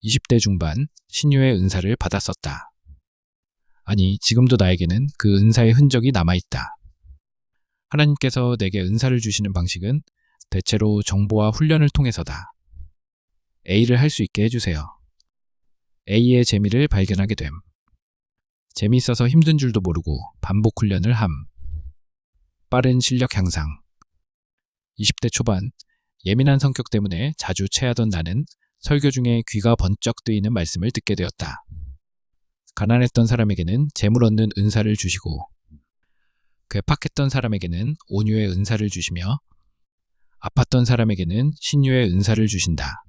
20대 중반 신유의 은사를 받았었다. 아니, 지금도 나에게는 그 은사의 흔적이 남아있다. 하나님께서 내게 은사를 주시는 방식은 대체로 정보와 훈련을 통해서다. A를 할 수 있게 해주세요. A의 재미를 발견하게 됨. 재미있어서 힘든 줄도 모르고 반복 훈련을 함. 빠른 실력 향상. 20대 초반 예민한 성격 때문에 자주 체하던 나는 설교 중에 귀가 번쩍 뜨이는 말씀을 듣게 되었다. 가난했던 사람에게는 재물 얻는 은사를 주시고 괴팍했던 사람에게는 온유의 은사를 주시며 아팠던 사람에게는 신유의 은사를 주신다.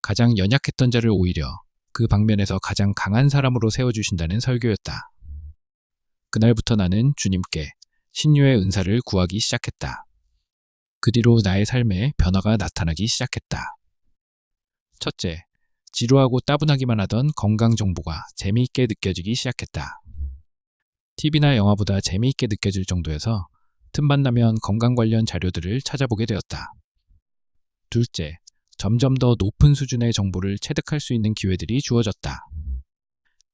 가장 연약했던 자를 오히려 그 방면에서 가장 강한 사람으로 세워주신다는 설교였다. 그날부터 나는 주님께 신유의 은사를 구하기 시작했다. 그 뒤로 나의 삶에 변화가 나타나기 시작했다. 첫째, 지루하고 따분하기만 하던 건강 정보가 재미있게 느껴지기 시작했다. TV나 영화보다 재미있게 느껴질 정도여서 틈만 나면 건강 관련 자료들을 찾아보게 되었다. 둘째, 점점 더 높은 수준의 정보를 체득할 수 있는 기회들이 주어졌다.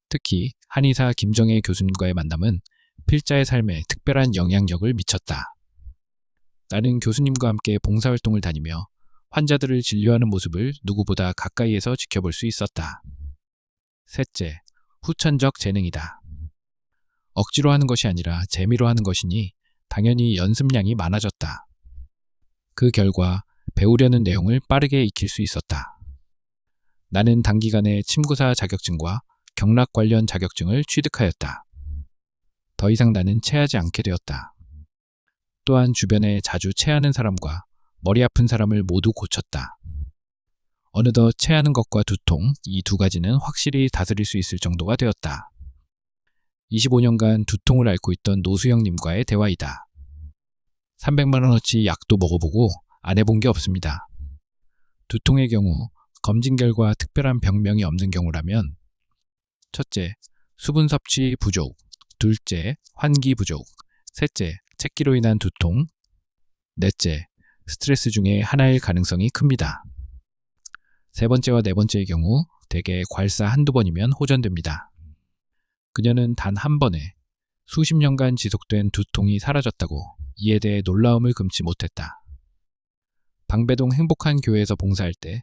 특히 한의사 김정혜 교수님과의 만남은 필자의 삶에 특별한 영향력을 미쳤다. 나는 교수님과 함께 봉사활동을 다니며 환자들을 진료하는 모습을 누구보다 가까이에서 지켜볼 수 있었다. 셋째, 후천적 재능이다. 억지로 하는 것이 아니라 재미로 하는 것이니 당연히 연습량이 많아졌다. 그 결과 배우려는 내용을 빠르게 익힐 수 있었다. 나는 단기간에 침구사 자격증과 경락 관련 자격증을 취득하였다. 더 이상 나는 체하지 않게 되었다. 또한 주변에 자주 체하는 사람과 머리 아픈 사람을 모두 고쳤다. 어느덧 체하는 것과 두통, 이 두 가지는 확실히 다스릴 수 있을 정도가 되었다. 25년간 두통을 앓고 있던 노수영님과의 대화이다. 300만 원어치 약도 먹어보고 안 해본 게 없습니다. 두통의 경우 검진 결과 특별한 병명이 없는 경우라면 첫째, 수분 섭취 부족, 둘째, 환기 부족, 셋째, 체기로 인한 두통, 넷째, 스트레스 중에 하나일 가능성이 큽니다. 세 번째와 네 번째의 경우 대개 괄사 한두 번이면 호전됩니다. 그녀는 단 한 번에 수십 년간 지속된 두통이 사라졌다고 이에 대해 놀라움을 금치 못했다. 방배동 행복한 교회에서 봉사할 때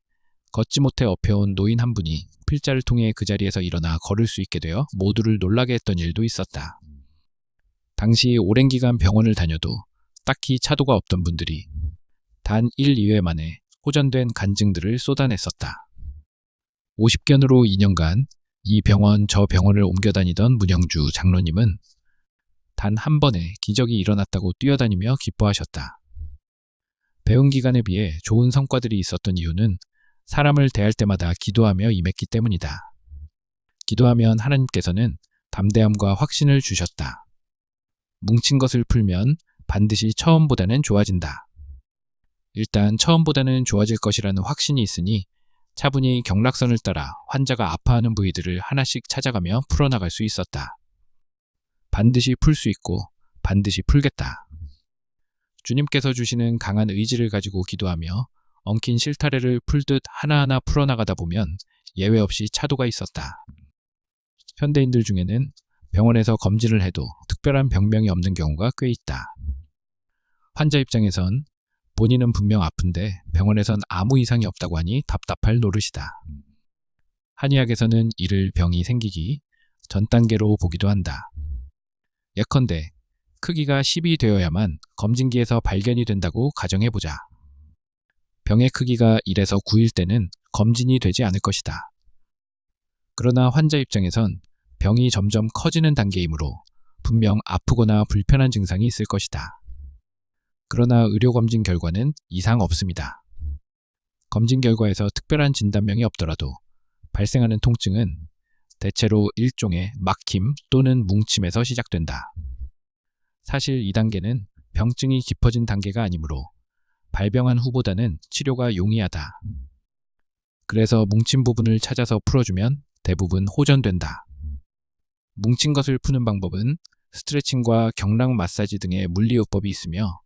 걷지 못해 엎혀온 노인 한 분이 필자를 통해 그 자리에서 일어나 걸을 수 있게 되어 모두를 놀라게 했던 일도 있었다. 당시 오랜 기간 병원을 다녀도 딱히 차도가 없던 분들이 단 1, 2회 만에 호전된 간증들을 쏟아냈었다. 50견으로 2년간 이 병원 저 병원을 옮겨 다니던 문영주 장로님은 단 한 번에 기적이 일어났다고 뛰어다니며 기뻐하셨다. 배운 기간에 비해 좋은 성과들이 있었던 이유는 사람을 대할 때마다 기도하며 임했기 때문이다. 기도하면 하나님께서는 담대함과 확신을 주셨다. 뭉친 것을 풀면 반드시 처음보다는 좋아진다. 일단 처음보다는 좋아질 것이라는 확신이 있으니 차분히 경락선을 따라 환자가 아파하는 부위들을 하나씩 찾아가며 풀어나갈 수 있었다. 반드시 풀 수 있고 반드시 풀겠다. 주님께서 주시는 강한 의지를 가지고 기도하며 엉킨 실타래를 풀듯 하나하나 풀어나가다 보면 예외 없이 차도가 있었다. 현대인들 중에는 병원에서 검진을 해도 특별한 병명이 없는 경우가 꽤 있다. 환자 입장에선 본인은 분명 아픈데 병원에선 아무 이상이 없다고 하니 답답할 노릇이다. 한의학에서는 이를 병이 생기기 전 단계로 보기도 한다. 예컨대 크기가 10이 되어야만 검진기에서 발견이 된다고 가정해보자. 병의 크기가 1에서 9일 때는 검진이 되지 않을 것이다. 그러나 환자 입장에선 병이 점점 커지는 단계이므로 분명 아프거나 불편한 증상이 있을 것이다. 그러나 의료검진 결과는 이상 없습니다. 검진 결과에서 특별한 진단명이 없더라도 발생하는 통증은 대체로 일종의 막힘 또는 뭉침에서 시작된다. 사실 이 단계는 병증이 깊어진 단계가 아니므로 발병한 후보다는 치료가 용이하다. 그래서 뭉친 부분을 찾아서 풀어주면 대부분 호전된다. 뭉친 것을 푸는 방법은 스트레칭과 경락 마사지 등의 물리요법이 있으며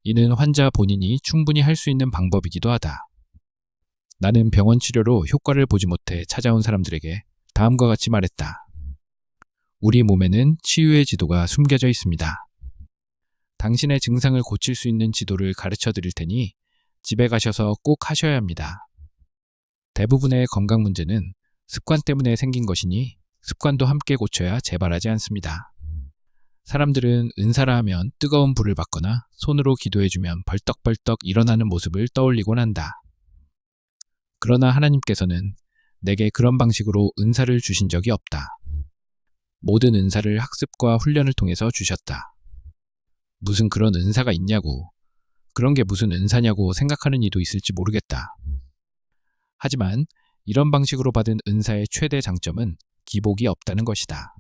이는 환자 본인이 충분히 할 수 있는 방법이기도 하다. 나는 병원 치료로 효과를 보지 못해 찾아온 사람들에게 다음과 같이 말했다. 우리 몸에는 치유의 지도가 숨겨져 있습니다. 당신의 증상을 고칠 수 있는 지도를 가르쳐 드릴 테니 집에 가셔서 꼭 하셔야 합니다. 대부분의 건강 문제는 습관 때문에 생긴 것이니 습관도 함께 고쳐야 재발하지 않습니다. 사람들은 은사라 하면 뜨거운 불을 받거나 손으로 기도해주면 벌떡벌떡 일어나는 모습을 떠올리곤 한다. 그러나 하나님께서는 내게 그런 방식으로 은사를 주신 적이 없다. 모든 은사를 학습과 훈련을 통해서 주셨다. 무슨 그런 은사가 있냐고, 그런 게 무슨 은사냐고 생각하는 이도 있을지 모르겠다. 하지만 이런 방식으로 받은 은사의 최대 장점은 기복이 없다는 것이다.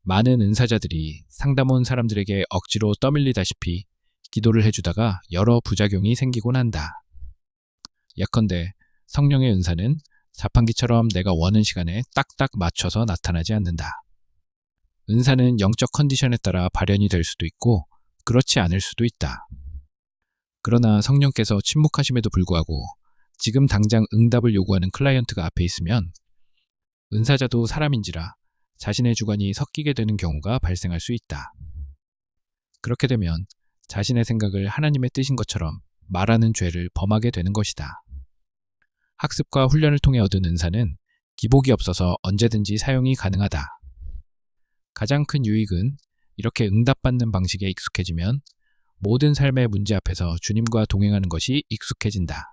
많은 은사자들이 상담 온 사람들에게 억지로 떠밀리다시피 기도를 해주다가 여러 부작용이 생기곤 한다. 예컨대 성령의 은사는 자판기처럼 내가 원하는 시간에 딱딱 맞춰서 나타나지 않는다. 은사는 영적 컨디션에 따라 발현이 될 수도 있고 그렇지 않을 수도 있다. 그러나 성령께서 침묵하심에도 불구하고 지금 당장 응답을 요구하는 클라이언트가 앞에 있으면 은사자도 사람인지라 자신의 주관이 섞이게 되는 경우가 발생할 수 있다. 그렇게 되면 자신의 생각을 하나님의 뜻인 것처럼 말하는 죄를 범하게 되는 것이다. 학습과 훈련을 통해 얻은 은사는 기복이 없어서 언제든지 사용이 가능하다. 가장 큰 유익은 이렇게 응답받는 방식에 익숙해지면 모든 삶의 문제 앞에서 주님과 동행하는 것이 익숙해진다.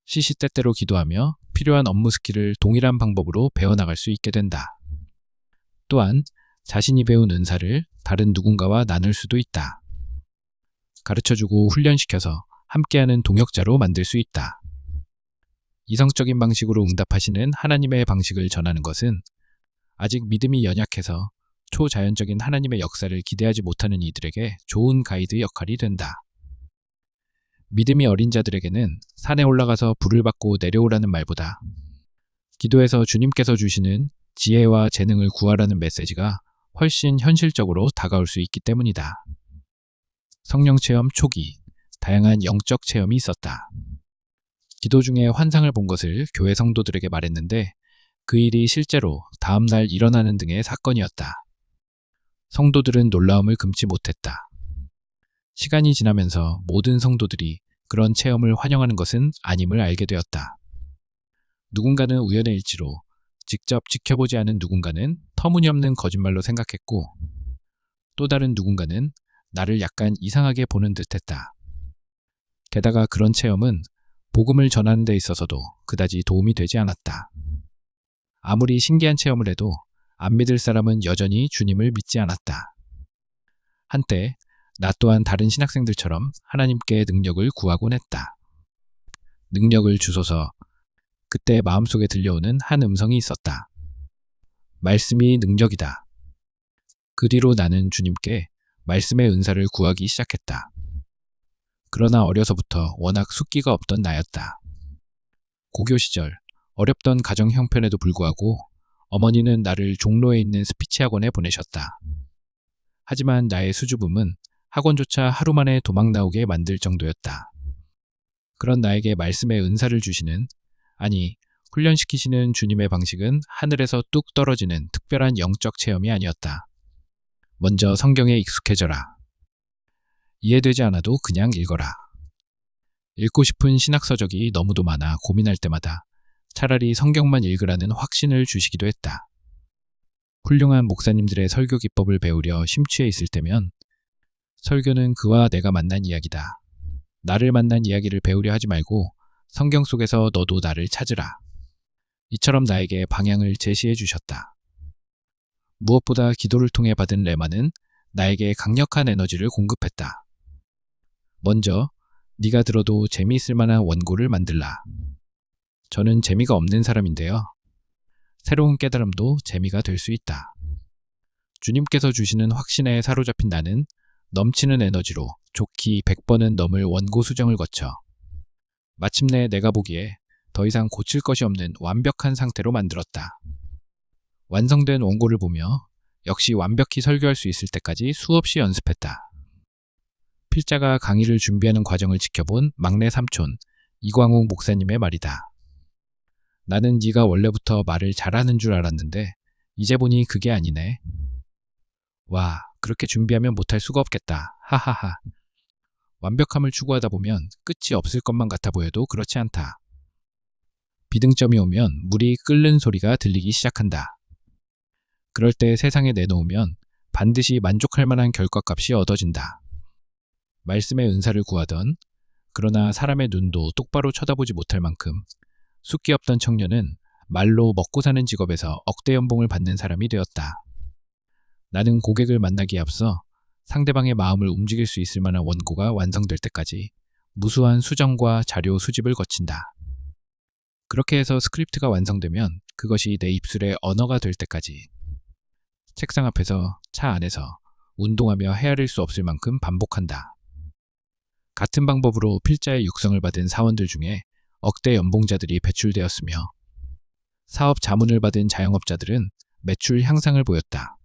시시때때로 기도하며 필요한 업무 스킬을 동일한 방법으로 배워나갈 수 있게 된다. 또한 자신이 배운 은사를 다른 누군가와 나눌 수도 있다. 가르쳐주고 훈련시켜서 함께하는 동역자로 만들 수 있다. 이성적인 방식으로 응답하시는 하나님의 방식을 전하는 것은 아직 믿음이 연약해서 초자연적인 하나님의 역사를 기대하지 못하는 이들에게 좋은 가이드 역할이 된다. 믿음이 어린 자들에게는 산에 올라가서 불을 받고 내려오라는 말보다 기도에서 주님께서 주시는 지혜와 재능을 구하라는 메시지가 훨씬 현실적으로 다가올 수 있기 때문이다. 성령 체험 초기, 다양한 영적 체험이 있었다. 기도 중에 환상을 본 것을 교회 성도들에게 말했는데 그 일이 실제로 다음날 일어나는 등의 사건이었다. 성도들은 놀라움을 금치 못했다. 시간이 지나면서 모든 성도들이 그런 체험을 환영하는 것은 아님을 알게 되었다. 누군가는 우연의 일치로, 직접 지켜보지 않은 누군가는 터무니없는 거짓말로 생각했고 또 다른 누군가는 나를 약간 이상하게 보는 듯했다. 게다가 그런 체험은 복음을 전하는 데 있어서도 그다지 도움이 되지 않았다. 아무리 신기한 체험을 해도 안 믿을 사람은 여전히 주님을 믿지 않았다. 한때 나 또한 다른 신학생들처럼 하나님께 능력을 구하곤 했다. 능력을 주소서. 그때 마음속에 들려오는 한 음성이 있었다. 말씀이 능력이다. 그 뒤로 나는 주님께 말씀의 은사를 구하기 시작했다. 그러나 어려서부터 워낙 숫기가 없던 나였다. 고교 시절 어렵던 가정 형편에도 불구하고 어머니는 나를 종로에 있는 스피치 학원에 보내셨다. 하지만 나의 수줍음은 학원조차 하루 만에 도망 나오게 만들 정도였다. 그런 나에게 말씀의 은사를 주시는, 아니 훈련시키시는 주님의 방식은 하늘에서 뚝 떨어지는 특별한 영적 체험이 아니었다. 먼저 성경에 익숙해져라. 이해되지 않아도 그냥 읽어라. 읽고 싶은 신학서적이 너무도 많아 고민할 때마다 차라리 성경만 읽으라는 확신을 주시기도 했다. 훌륭한 목사님들의 설교 기법을 배우려 심취해 있을 때면 설교는 그와 내가 만난 이야기다. 나를 만난 이야기를 배우려 하지 말고 성경 속에서 너도 나를 찾으라. 이처럼 나에게 방향을 제시해 주셨다. 무엇보다 기도를 통해 받은 레마는 나에게 강력한 에너지를 공급했다. 먼저 네가 들어도 재미있을 만한 원고를 만들라. 저는 재미가 없는 사람인데요. 새로운 깨달음도 재미가 될 수 있다. 주님께서 주시는 확신에 사로잡힌 나는 넘치는 에너지로 좋기 100번은 넘을 원고 수정을 거쳐 마침내 내가 보기에 더 이상 고칠 것이 없는 완벽한 상태로 만들었다. 완성된 원고를 보며 역시 완벽히 설교할 수 있을 때까지 수없이 연습했다. 필자가 강의를 준비하는 과정을 지켜본 막내 삼촌 이광욱 목사님의 말이다. 나는 네가 원래부터 말을 잘하는 줄 알았는데 이제 보니 그게 아니네. 와, 그렇게 준비하면 못할 수가 없겠다. 하하하. 완벽함을 추구하다 보면 끝이 없을 것만 같아 보여도 그렇지 않다. 비등점이 오면 물이 끓는 소리가 들리기 시작한다. 그럴 때 세상에 내놓으면 반드시 만족할 만한 결과값이 얻어진다. 말씀의 은사를 구하던, 그러나 사람의 눈도 똑바로 쳐다보지 못할 만큼 숫기 없던 청년은 말로 먹고 사는 직업에서 억대 연봉을 받는 사람이 되었다. 나는 고객을 만나기에 앞서 상대방의 마음을 움직일 수 있을 만한 원고가 완성될 때까지 무수한 수정과 자료 수집을 거친다. 그렇게 해서 스크립트가 완성되면 그것이 내 입술의 언어가 될 때까지 책상 앞에서, 차 안에서, 운동하며 헤아릴 수 없을 만큼 반복한다. 같은 방법으로 필자의 육성을 받은 사원들 중에 억대 연봉자들이 배출되었으며 사업 자문을 받은 자영업자들은 매출 향상을 보였다.